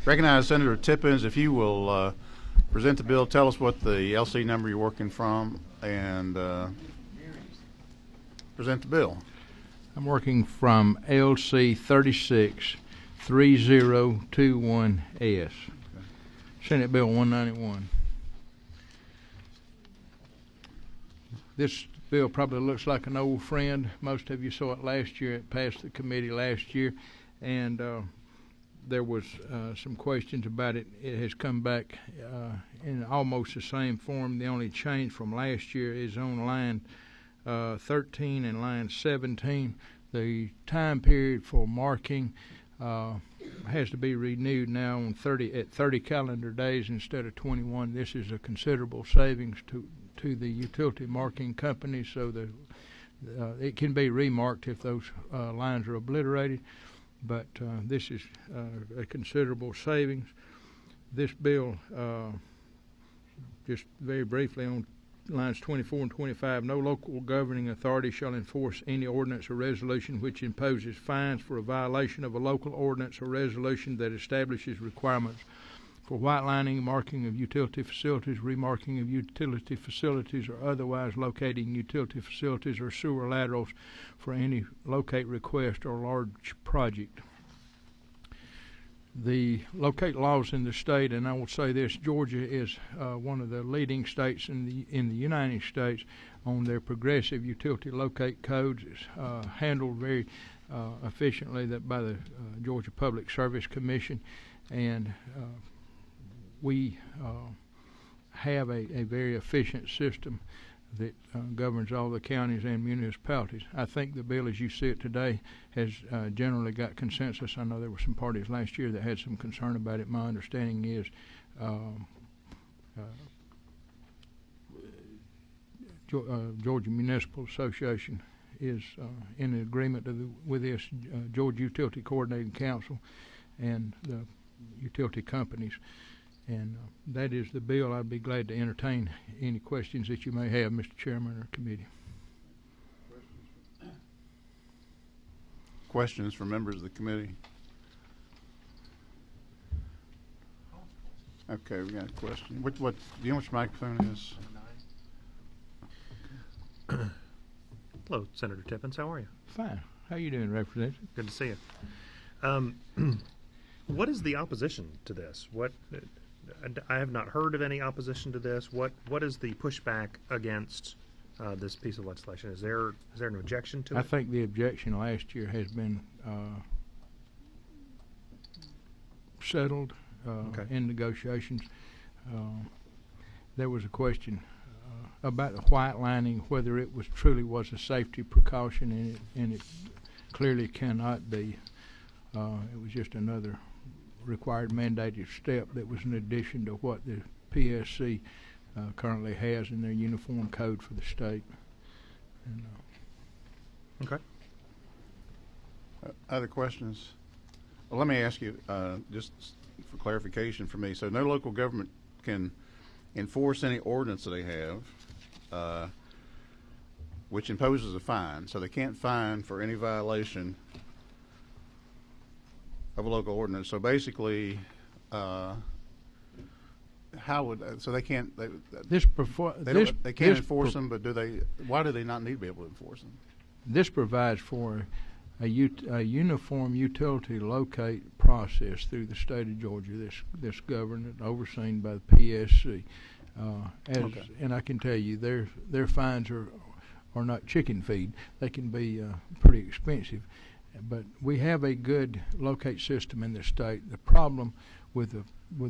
Recognize Senator Tippins. If you will present the bill, tell us what the LC number you're working from, and present the bill. I'm working from LC 363021S. Senate Bill 191. This bill probably looks like an old friend. Most of you saw it last year. It passed the committee last year, and there was some questions about it. It has come back in almost the same form. The only change from last year is on line 13 and line 17. The time period for marking has to be renewed now on 30 calendar days instead of 21. This is a considerable savings to the utility marking companies, so that it can be remarked if those lines are obliterated, but this is a considerable savings. This bill, just very briefly on lines 24 and 25, no local governing authority shall enforce any ordinance or resolution which imposes fines for a violation of a local ordinance or resolution that establishes requirements for white lining, marking of utility facilities, remarking of utility facilities, or otherwise locating utility facilities or sewer laterals for any locate request or large project. The locate laws in the state, and I will say this, Georgia is one of the leading states in the United States on their progressive utility locate codes. It's handled very efficiently by the Georgia Public Service Commission, and we have a very efficient system that governs all the counties and municipalities. I think the bill as you see it today has generally got consensus. I know there were some parties last year that had some concern about it. My understanding is Georgia Municipal Association is in agreement with this, Georgia Utility Coordinating Council and the utility companies. And that is the bill. I'd be glad to entertain any questions that you may have, Mr. Chairman or committee. Questions from members of the committee? Okay, we got a question. What do you know which microphone it is? Hello, Senator Tippins. How are you? Fine. How you doing, Representative? Good to see you. What is the opposition to this? I have not heard of any opposition to this. What is the pushback against this piece of legislation? Is there an objection to it? I think the objection last year has been settled in negotiations. There was a question about the white lining, whether it truly was a safety precaution, and it clearly cannot be. It was just another required mandated step that was in addition to what the PSC currently has in their uniform code for the state. And, okay. Other questions? Well, let me ask you, just for clarification for me, so no local government can enforce any ordinance that they have which imposes a fine, so they can't fine for any violation of a local ordinance. So basically, how would they can't they can't enforce them, but why do they not need to be able to enforce them? This provides for a uniform utility locate process through the state of Georgia. This governed and overseen by the PSC. And I can tell you, their fines are not chicken feed. They can be pretty expensive. But we have a good locate system in the state. The problem with the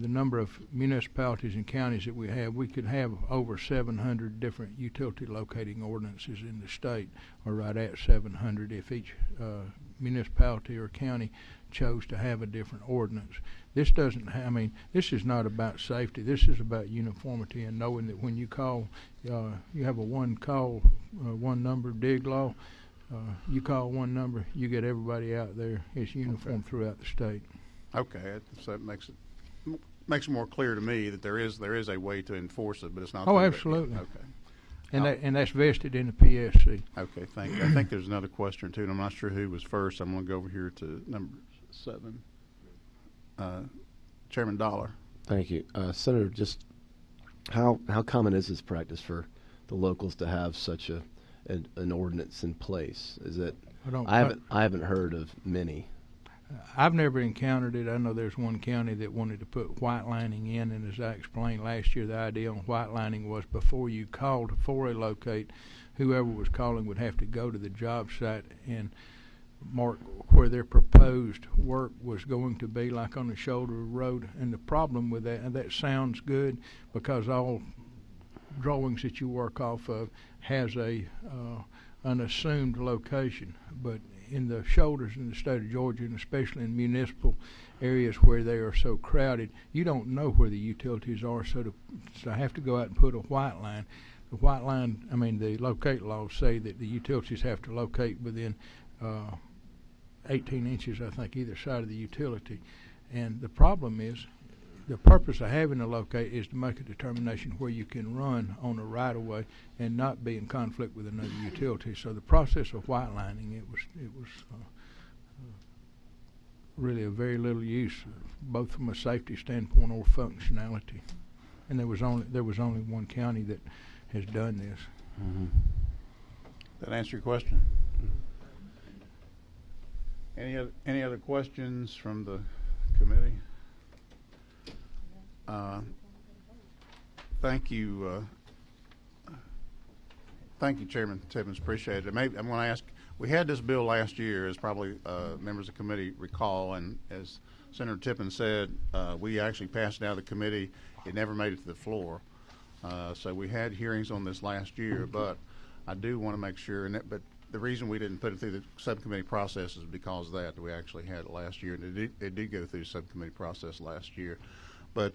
number of municipalities and counties that we could have over 700 different utility locating ordinances in the state, or right at 700 if each municipality or county chose to have a different ordinance. This this is not about safety. This is about uniformity and knowing that when you call, you have a one call, one number dig law. You call one number, you get everybody out there. It's uniform throughout the state. Okay, so that makes it more clear to me that there is a way to enforce it, but it's not. Oh, absolutely. Okay. And that's vested in the PSC. Okay, thank you. I think there's another question too, and I'm not sure who was first. I'm going to go over here to number 7. Chairman Dollar. Thank you. Senator, just how common is this practice for the locals to have such an ordinance in place? Is it? I haven't heard of many. I've never encountered it. I know there's one county that wanted to put white lining in, and as I explained last year, the idea on white lining was before you called for a locate, whoever was calling would have to go to the job site and mark where their proposed work was going to be, like on the shoulder of the road. And the problem with that, and that sounds good because all drawings that you work off of has an assumed location, but in the shoulders in the state of Georgia, and especially in municipal areas where they are so crowded, you don't know where the utilities are, so I have to go out and put a white line. The white line, the locate laws say that the utilities have to locate within 18 inches, I think, either side of the utility. And the problem is, the purpose of having a locate is to make a determination where you can run on a right-of-way and not be in conflict with another utility. So the process of white lining, it was really of very little use, both from a safety standpoint or functionality. And there was only one county that has done this. Mm-hmm. That answer your question? Any other questions from the committee? Thank you. Thank you, Chairman Tippins. Appreciate it. Maybe I'm going to ask. We had this bill last year, as probably members of the committee recall, and as Senator Tippins said, we actually passed it out of the committee. It never made it to the floor. So we had hearings on this last year, but I do want to make sure. But the reason we didn't put it through the subcommittee process is because of that. We actually had it last year, and it did go through the subcommittee process last year. But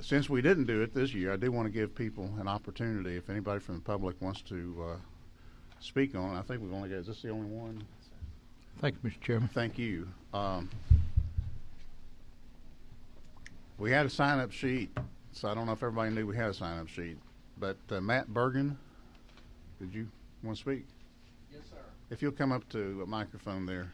since we didn't do it this year, I do want to give people an opportunity. If anybody from the public wants to speak on it, I think we've only got. Is this the only one? Thank you, Mr. Chairman. Thank you. We had a sign-up sheet, so I don't know if everybody knew we had a sign-up sheet. But Matt Bergen, did you want to speak? Yes, sir. If you'll come up to a microphone there.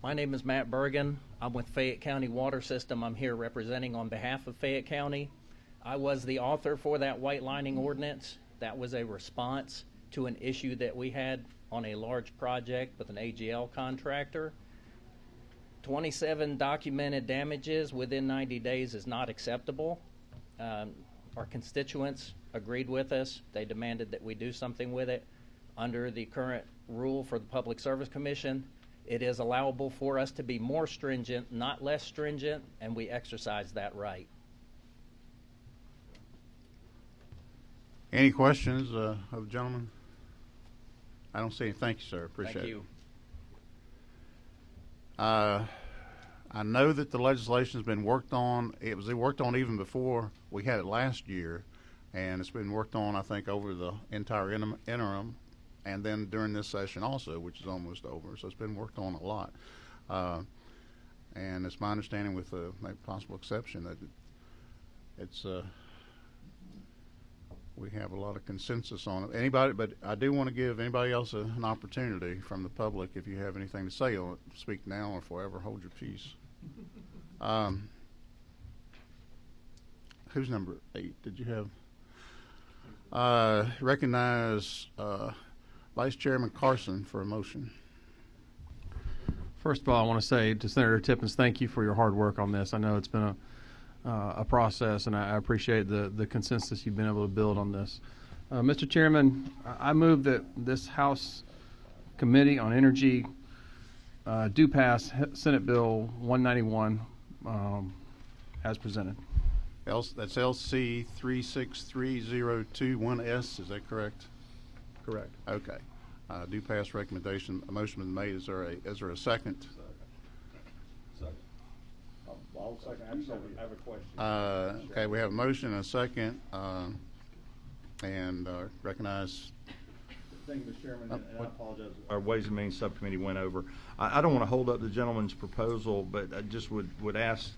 My name is Matt Bergen. I'm with Fayette County Water System. I'm here representing on behalf of Fayette County. I was the author for that white lining ordinance. That was a response to an issue that we had on a large project with an AGL contractor. 27 documented damages within 90 days is not acceptable. Our constituents agreed with us. They demanded that we do something with it. Under the current rule for the Public Service Commission, it is allowable for us to be more stringent, not less stringent, and we exercise that right. Any questions of the gentleman? I don't see any. Thank you, sir. Appreciate it. Thank you. I know that the legislation has been worked on. It was worked on even before we had it last year, and it's been worked on, I think, over the entire interim, and then during this session also, which is almost over. So it's been worked on a lot. And it's my understanding, with a maybe possible exception, that it's we have a lot of consensus on it. Anybody, but I do want to give anybody else an opportunity from the public. If you have anything to say on it, speak now or forever hold your peace. Who's number 8? Did you have? Recognize Vice Chairman Carson for a motion. First of all, I want to say to Senator Tippins, thank you for your hard work on this. I know it's been a process, and I appreciate the consensus you've been able to build on this. Mr. Chairman, I move that this House Committee on Energy do pass Senate Bill 191 as presented. That's LC 363021S. Is that correct? Correct. Okay. Do pass recommendation. A motion been made. Is there a second? Second. I'll second. I have a question. Okay, we have a motion and a second, and recognize. Thank you, Mr. Chairman, and I apologize. Our Ways and Means Subcommittee went over. I don't want to hold up the gentleman's proposal, but I just would ask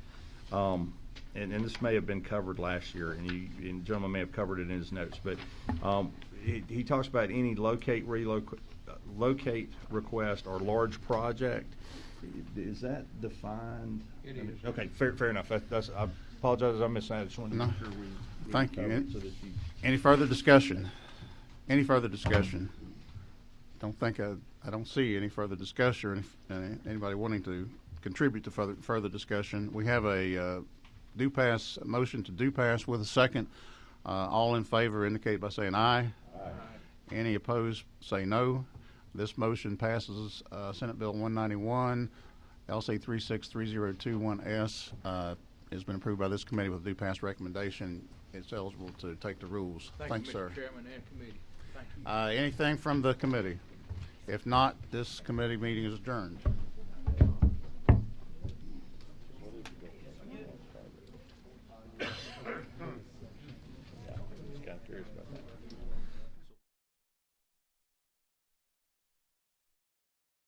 and this may have been covered last year, and the gentleman may have covered it in his notes, but he talks about any locate request or large project. Is that defined? It is. Okay, fair enough. That's I apologize if I missed that. I just wanted to No. make sure we Thank you. covered so that you. Any further discussion? Any further discussion? Don't think I don't see any further discussion or anybody wanting to contribute to further discussion. We have a motion to do pass with a second. All in favor indicate by saying aye. Aye. Any opposed say no. This motion passes. Senate Bill 191, LC 363021S has been approved by this committee with a do pass recommendation. It's eligible to take the rules. Thanks, you, sir. Mr. Chairman and committee. Thank you. Anything from the committee? If not, this committee meeting is adjourned. Just kind of curious about that.